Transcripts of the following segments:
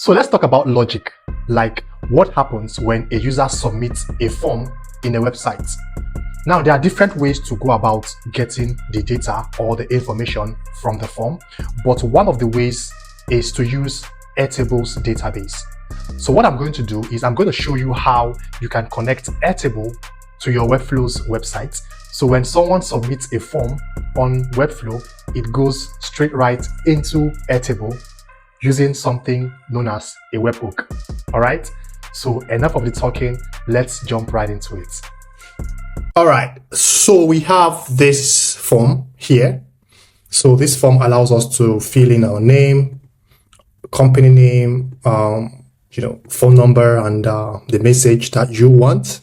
So let's talk about logic, like what happens when a user submits a form in a website. Now, there are different ways to go about getting the data or the information from the form, but one of the ways is to use Airtable's database. So what I'm going to do is I'm going to show you how you can connect Airtable to your Webflow's website. So when someone submits a form on Webflow, it goes straight right into Airtable using something known as a webhook. All right, so enough of the talking, let's jump right into it. All right, so we have this form here. So this form allows us to fill in our name, company name, phone number, and the message that you want.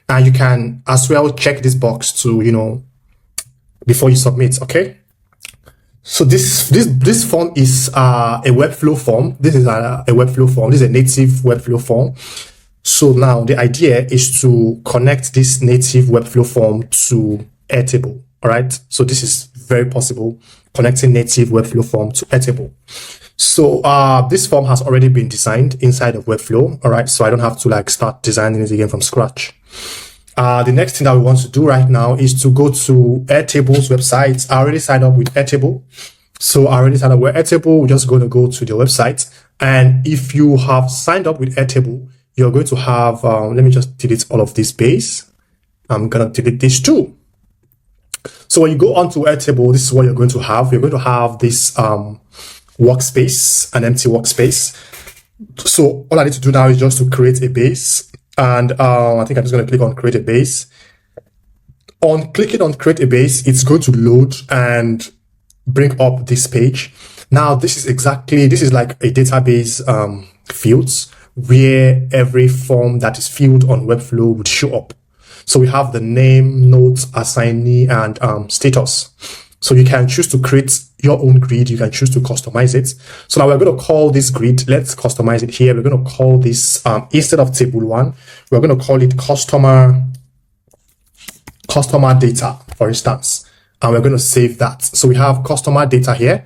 And you can as well check this box to, before you submit, okay? So this form is a Webflow form. This is a Webflow form. This is a native Webflow form. So now the idea is to connect this native Webflow form to Airtable. All right. So this is very possible, connecting native Webflow form to Airtable. So this form has already been designed inside of Webflow. All right. So I don't have to start designing it again from scratch. The next thing that we want to do right now is to go to Airtable's website. I already signed up with Airtable. So I already signed up with Airtable. We're just going to go to the website. And if you have signed up with Airtable, you're going to have, let me just delete all of this space. I'm going to delete this too. So when you go onto Airtable, this is what you're going to have. You're going to have this workspace, an empty workspace. So all I need to do now is just to create a base. And I think I'm just going to click on create a base. On clicking on create a base, it's going to load and bring up this page. Now, this is like a database fields where every form that is filled on Webflow would show up. So we have the name, notes, assignee, and status. So you can choose to create your own grid. You can choose to customize it. So now we're going to call this grid. Let's customize it here. We're going to call this, instead of table 1, we're going to call it customer data, for instance. And we're going to save that. So we have customer data here.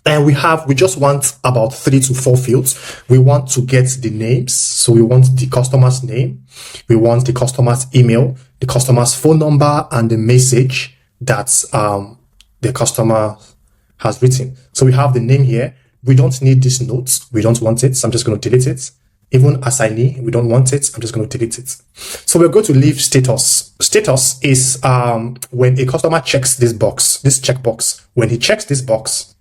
And we just want about 3 to 4 fields. We want to get the names. So we want the customer's name. We want the customer's email, the customer's phone number, and the message that's, the customer has written. So we have the name here. We don't need these notes. We don't want it. So I'm just going to delete it. Even assignee, we don't want it. I'm just going to delete it. So we're going to leave status. Status is when a customer checks this box, this checkbox. When he checks this box,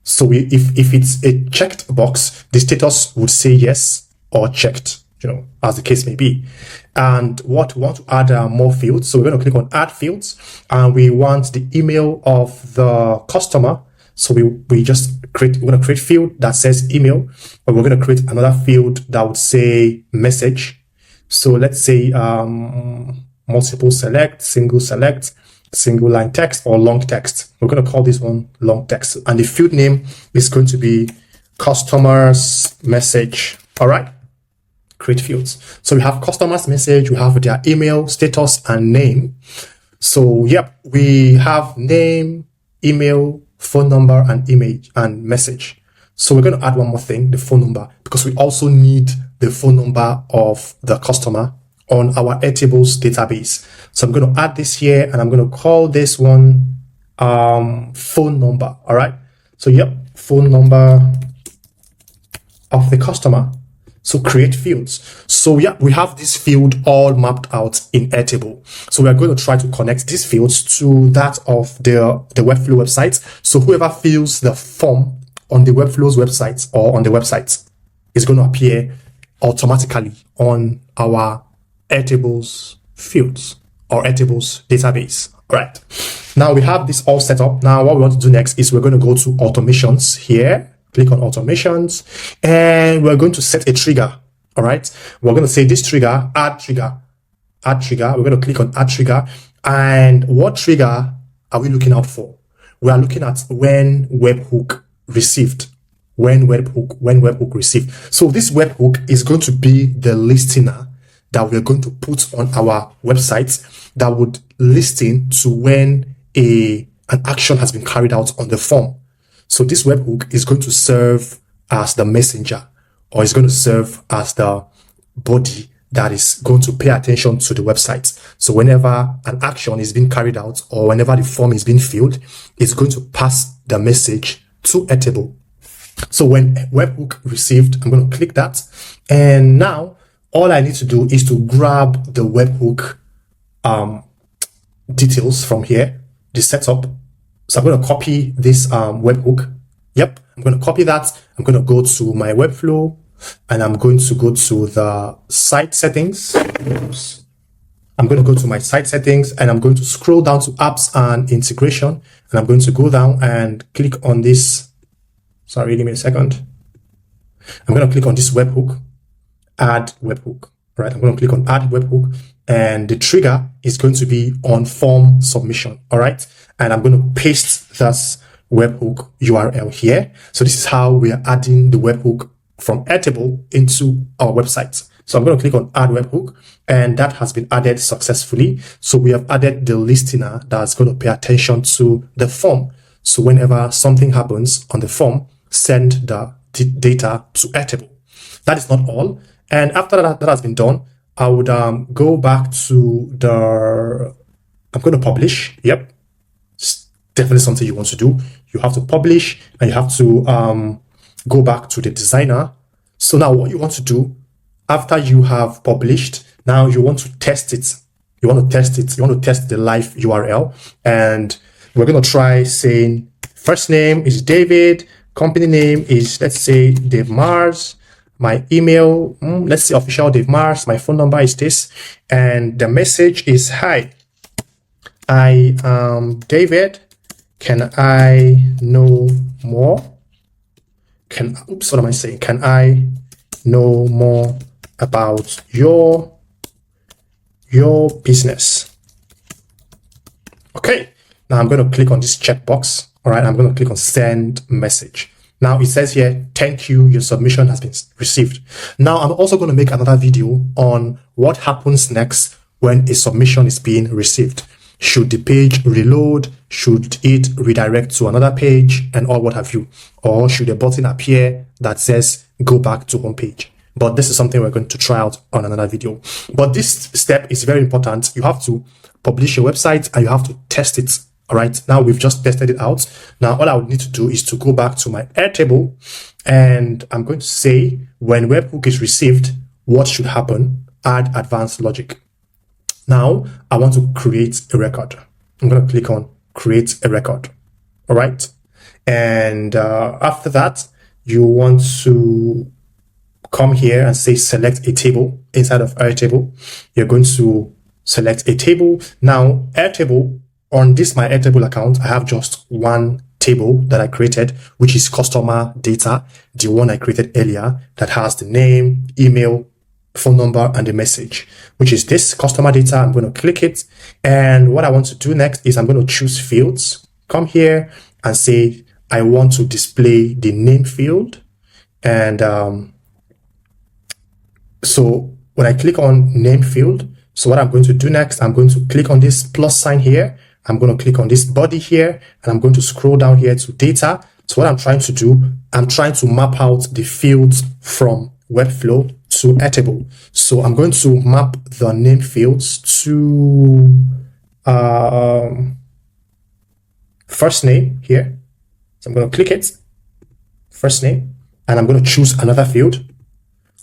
so if it's a checked box, the status would say yes or checked, as the case may be. And what we want to add more fields. So we're going to click on add fields, and we want the email of the customer. So we're going to create field that says email, but we're going to create another field that would say message. So let's say multiple select, single line text, or long text. We're going to call this one long text, and the field name is going to be customer's message. All right. Create fields. So we have customer's message, we have their email, status, and name. So yep, we have name, email, phone number, and image and message. So we're going to add one more thing, the phone number, because we also need the phone number of the customer on our Airtable's database. So I'm going to add this here, and I'm going to call this one phone number. All right. So yep, phone number of the customer. So create fields. So yeah, we have this field all mapped out in Airtable. So we are going to try to connect these fields to that of the Webflow website. So whoever fills the form on the Webflow's website or on the website is going to appear automatically on our Airtable's fields or Airtable's database. All right. Now we have this all set up. Now what we want to do next is we're going to go to automations here. Click on automations, and we're going to set a trigger. All right. We're going to say this trigger, add trigger. We're going to click on add trigger. And what trigger are we looking out for? We are looking at when webhook received. When webhook received. So this webhook is going to be the listener that we're going to put on our website that would listen to when an action has been carried out on the form. So this webhook is going to serve as the messenger or it's going to serve as the body that is going to pay attention to the website. So whenever an action is being carried out or whenever the form is being filled, it's going to pass the message to Airtable. So when webhook received, I'm going to click that. And now all I need to do is to grab the webhook details from here, the setup. So I'm going to copy this webhook. Yep, I'm going to copy that. I'm going to go to my Webflow and I'm going to go to the site settings. Oops. I'm going to go to my site settings and I'm going to scroll down to apps and integration. And I'm going to go down and click on this. Sorry, give me a second. I'm going to click on this webhook, add webhook. Right, I'm going to click on add webhook and the trigger is going to be on form submission. All right, and I'm going to paste this webhook URL here. So this is how we are adding the webhook from Airtable into our website. So I'm going to click on add webhook and that has been added successfully. So we have added the listener that's going to pay attention to the form. So whenever something happens on the form, send the data to Airtable. That is not all. And after that has been done, I would go back to I'm going to publish. Yep. It's definitely something you want to do. You have to publish and you have to go back to the designer. So now what you want to do after you have published, now you want to test it. You want to test it. You want to test the live URL. And we're going to try saying first name is David. Company name is, let's say, Dave Mars. My email, let's say official Dave Mars. My phone number is this. And the message is, hi, I am David. Can I know more? What am I saying? Can I know more about your business? Okay. Now I'm going to click on this checkbox. All right. I'm going to click on send message. Now it says here, thank you, your submission has been received. Now I'm also going to make another video on what happens next when a submission is being received. Should the page reload? Should it redirect to another page and all what have you? Or should a button appear that says go back to home page? But this is something we're going to try out on another video. But this step is very important. You have to publish your website and you have to test it. All right, now we've just tested it out. Now all I would need to do is to go back to my Airtable and I'm going to say when webhook is received, what should happen? Add advanced logic. Now I want to create a record. I'm going to click on create a record. All right. And after that, you want to come here and say select a table inside of Airtable. You're going to select a table. Now Airtable, on this my Airtable account, I have just one table that I created, which is customer data, the one I created earlier that has the name, email, phone number, and the message, which is this customer data. I'm going to click it. And what I want to do next is I'm going to choose fields, come here and say, I want to display the name field. And so when I click on name field, so what I'm going to do next, I'm going to click on this plus sign here. I'm going to click on this body here and I'm going to scroll down here to data. So what I'm trying to do, I'm trying to map out the fields from Webflow to Airtable. So I'm going to map the name fields to first name here. So I'm going to click it, first name, and I'm going to choose another field.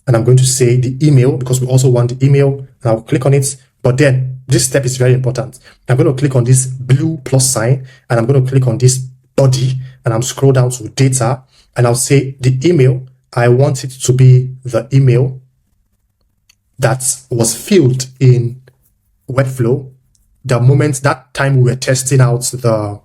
And I'm going to say the email because we also want the email. And I'll click on it. But then this step is very important. I'm going to click on this blue plus sign and I'm going to click on this body and I'm scroll down to data and I'll say the email. I want it to be the email that was filled in Webflow. The moment that time we were testing out the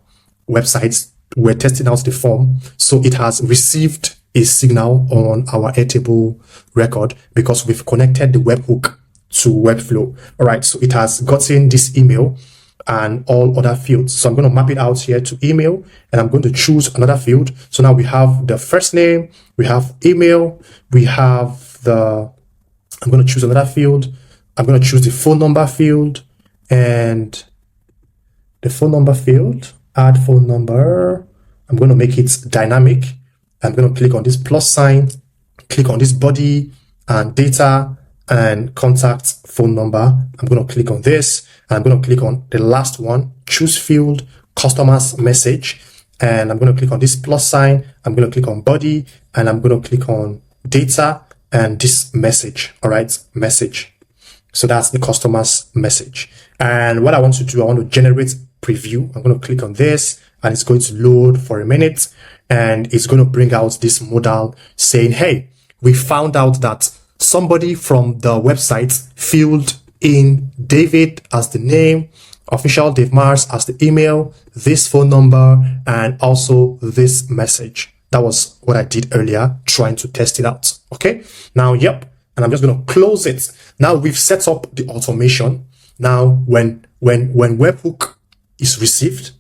websites, we're testing out the form. So it has received a signal on our Airtable record because we've connected the webhook to Webflow. All right, so it has gotten this email and all other fields. So I'm going to map it out here to email and I'm going to choose another field. So now we have the first name, we have email, we have I'm going to choose another field. I'm going to choose the phone number field and the phone number field, add phone number. I'm going to make it dynamic. I'm going to click on this plus sign, click on this body and data and contact phone number. I'm going to click on this, and I'm going to click on the last one, choose field, customers message. And I'm going to click on this plus sign. I'm going to click on body, and I'm going to click on data and this message. All right, message. So that's the customer's message. And what I want to do, I want to generate preview. I'm going to click on this, and it's going to load for a minute, and it's going to bring out this modal saying, hey, we found out that somebody from the website filled in David as the name, official Dave Mars as the email, this phone number, and also this message. That was what I did earlier, trying to test it out. Okay. Now, yep. And I'm just going to close it. Now we've set up the automation. Now, when webhook is received,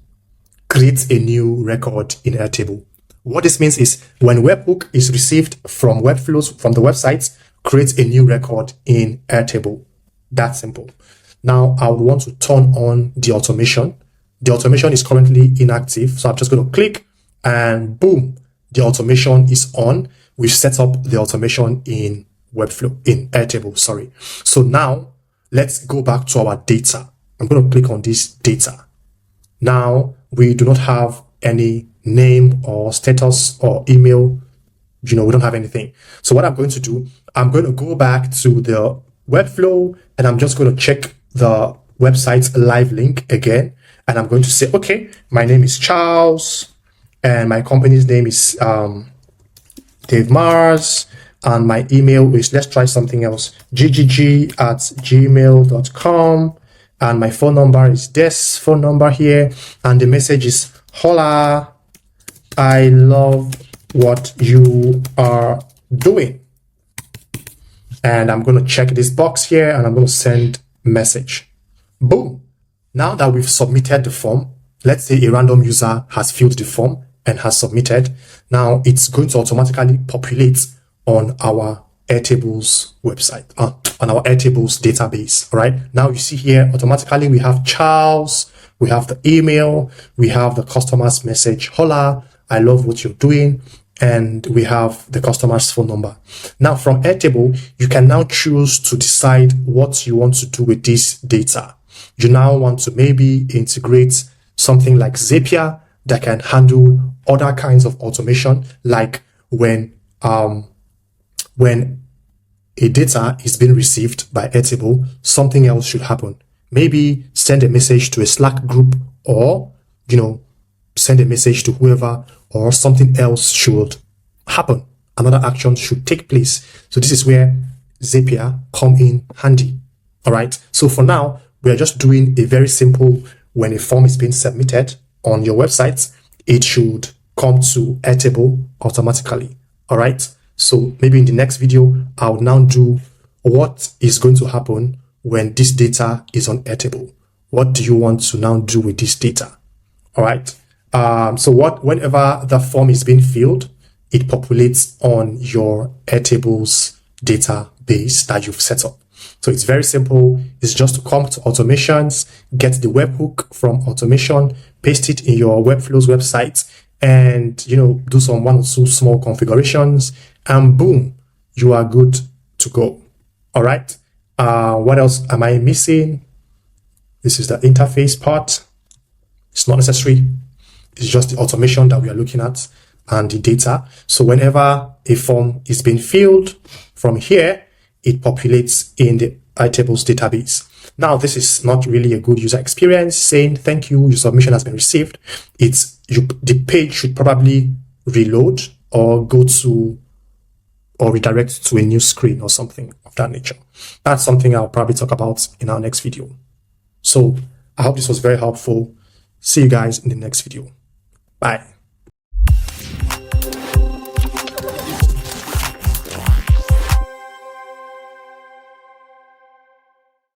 create a new record in Airtable. What this means is when webhook is received from Webflows from the website, create a new record in Airtable. That's simple. Now I would want to turn on the automation. The automation is currently inactive. So I'm just going to click and boom, the automation is on. We've set up the automation in Webflow, in Airtable, sorry. So now let's go back to our data. I'm going to click on this data. Now we do not have any name or status or email. We don't have anything. So what I'm going to do, I'm going to go back to the Webflow, and I'm just going to check the website's live link again. And I'm going to say, okay, my name is Charles, and my company's name is Dave Mars, and my email is, let's try something else, ggg@gmail.com, and my phone number is this phone number here, and the message is, hola, I love what you are doing. And I'm going to check this box here, and I'm going to send message. Boom. Now that we've submitted the form, let's say a random user has filled the form and has submitted. Now it's going to automatically populate on our Airtable's website, on our Airtable's database. All right. Now you see here, automatically we have Charles, we have the email, we have the customer's message, hola, I love what you're doing. And we have the customer's phone number. Now from Airtable, you can now choose to decide what you want to do with this data. You now want to maybe integrate something like Zapier that can handle other kinds of automation, like when a data is being received by Airtable, something else should happen. Maybe send a message to a Slack group, or, send a message to whoever, or something else should happen. Another action should take place. So this is where Zapier come in handy. All right. So for now, we are just doing a very simple, when a form is being submitted on your website, it should come to Airtable automatically. All right. So maybe in the next video, I'll now do what is going to happen when this data is on Airtable. What do you want to now do with this data? All right. So whenever the form is being filled, it populates on your Airtable's database that you've set up. So it's very simple. It's just to come to automations, get the webhook from automation, paste it in your Webflow's website, and, do some 1 or 2 small configurations, and boom, you are good to go. All right. What else am I missing? This is the interface part. It's not necessary. It's just the automation that we are looking at and the data. So whenever a form is being filled from here, it populates in the Airtable's database. Now, this is not really a good user experience saying, thank you, your submission has been received. The page should probably reload or redirect to a new screen or something of that nature. That's something I'll probably talk about in our next video. So I hope this was very helpful. See you guys in the next video. Bye.